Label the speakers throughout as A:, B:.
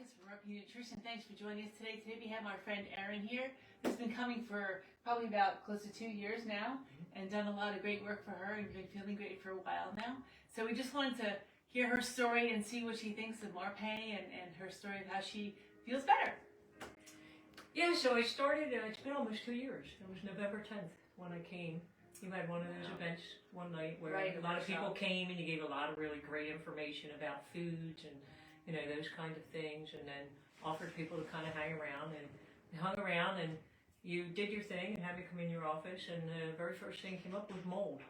A: audience for Rugby Nutrition. Thanks for joining us today. Today we have our friend Erin here, who's been coming for probably about close to 2 years now and done a lot of great work for her and been feeling great for a while now. So we just wanted to hear her story and see what she thinks of Marpe and her story of how she feels better.
B: Yeah, so I started, it's been almost 2 years. It was November 10th when I came. You had one of those events one night where a lot of people came and you gave a lot of really great information about foods and, you know, those kind of things, and then offered people to kind of hang around, and hung around, and you did your thing and had me come in your office, and the very first thing came up was mold.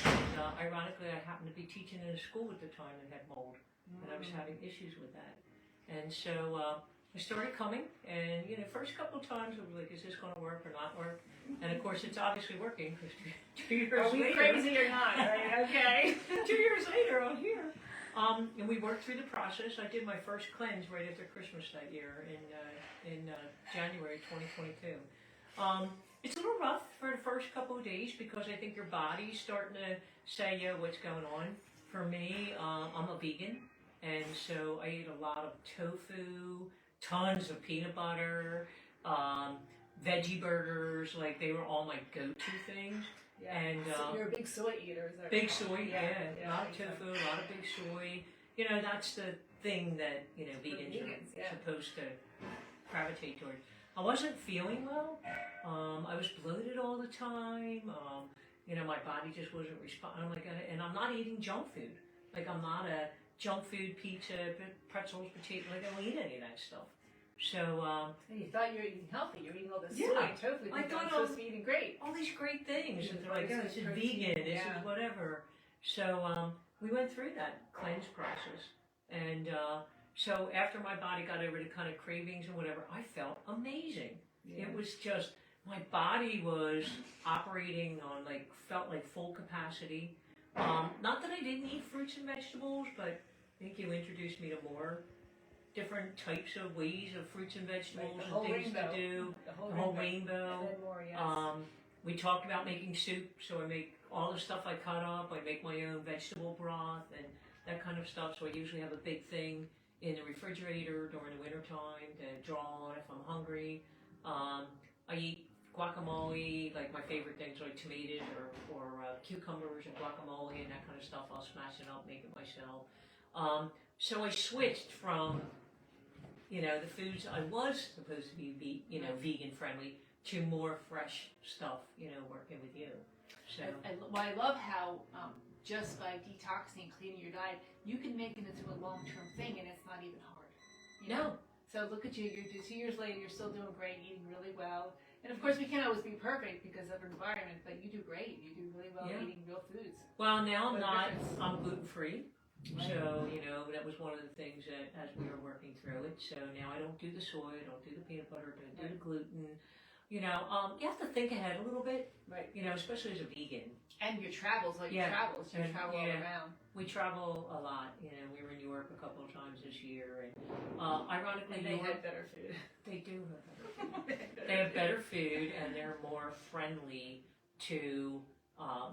B: And ironically, I happened to be teaching in a school at the time that had mold, and I was having issues with that. And so I started coming, and, you know, first couple of times I was like, is this going to work or not work? And of course, it's obviously working, because 2 years later.
A: Are we crazy or not? Right? Okay.
B: 2 years later, I'm here. And we worked through the process. I did my first cleanse right after Christmas that year in January 2022. It's a little rough for the first couple of days because I think your body's starting to say, yo, what's going on? For me, I'm a vegan, and so I eat a lot of tofu, tons of peanut butter, veggie burgers. Like, they were all my go-to things.
A: Yeah.
B: And
A: so you're a big soy eater, is that
B: big
A: right?
B: soy, yeah. A lot of tofu, a lot of big soy. You know, that's the thing that, you know, vegans are supposed to gravitate toward. I wasn't feeling well. I was bloated all the time. You know, my body just wasn't responding. I'm like, and I'm not eating junk food. Like, I'm not a junk food, pizza, pretzels, potato. Like, I don't eat any of that stuff. So,
A: and you thought you were eating healthy. You're eating all this
B: yeah,
A: soy and tofu.
B: I thought
A: you're supposed to be eating great.
B: All these great things. And they're like,
A: Yeah,
B: oh, this is vegan, this is whatever. So, we went through that cleanse process. And so after my body got over the kind of cravings and whatever, I felt amazing. Yeah. It was just, my body was operating on, like, felt like full capacity. Not that I didn't eat fruits and vegetables, but I think you introduced me to more different types of ways of fruits and vegetables and things to do. The whole rainbow.
A: And then more, yes.
B: We talked about making soup, so I make all the stuff I cut up. I make my own vegetable broth and that kind of stuff. So I usually have a big thing in the refrigerator during the winter time to draw on if I'm hungry. I eat guacamole, like my favorite things like tomatoes or cucumbers and guacamole and that kind of stuff. I'll smash it up, make it myself. So I switched from, you know, the foods I was supposed to be, you know, vegan friendly to more fresh stuff, you know, working with you. So
A: I love how just by detoxing and cleaning your diet, you can make it into a long-term thing, and it's not even hard. You know? So look at you. You're 2 years later. You're still doing great, eating really well. And of course, we can't always be perfect because of our environment, but you do great. You do really well eating real foods.
B: Well, now I'm gluten-free. Right. So, you know, that was one of the things that as we were working through it. So now I don't do the soy, I don't do the peanut butter, I don't do the gluten. You know, you have to think ahead a little bit. Right. You know, especially as a vegan.
A: And your travels, you travel all around.
B: We travel a lot. You know, we were in New York a couple of times this year, and ironically,
A: they had better food.
B: They do have better food. They have better food, and they're more friendly to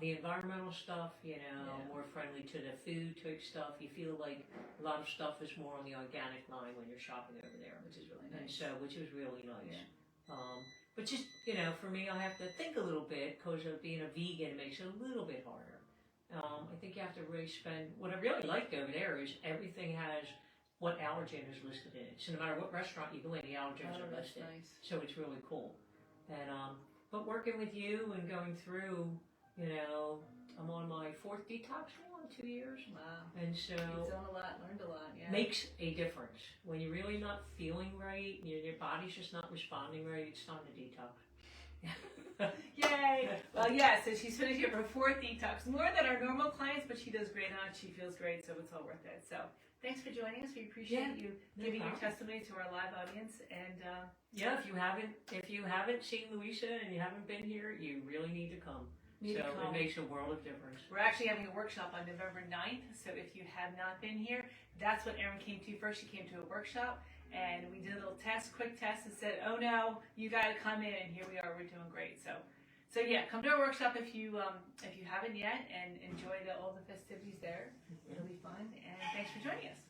B: the environmental stuff. You know, more friendly to the food type stuff. You feel like a lot of stuff is more on the organic line when you're shopping over there, which is really nice. And so, which is really nice. Yeah. But just, you know, for me, I have to think a little bit because of being a vegan makes it a little bit harder. I think you have to really spend, what I really liked over there is everything has what allergen is listed in it. So no matter what restaurant you go in, the allergens are listed. Nice. So it's really cool. And, but working with you and going through, you know, I'm on my 4th detox now in 2 years.
A: Wow.
B: And so
A: you've done a lot, learned a lot, yeah.
B: Makes a difference. When you're really not feeling right, your body's just not responding right, it's time to detox.
A: Yay! Well, yeah, so she's finished here for 4th detox. More than our normal clients, but she does great on it. She feels great, so it's all worth it. So thanks for joining us. We appreciate you giving your testimony to our live audience. And
B: yeah, if you haven't seen Louisa and you haven't been here, you really need to come. So it makes a world of difference.
A: We're actually having a workshop on November 9th. So if you have not been here, that's what Erin came to first. She came to a workshop, and we did a little quick test, and said, oh no, you got to come in, and here we are. We're doing great. So yeah, come to our workshop if you haven't yet, and enjoy all the festivities there. It'll be fun. And thanks for joining us.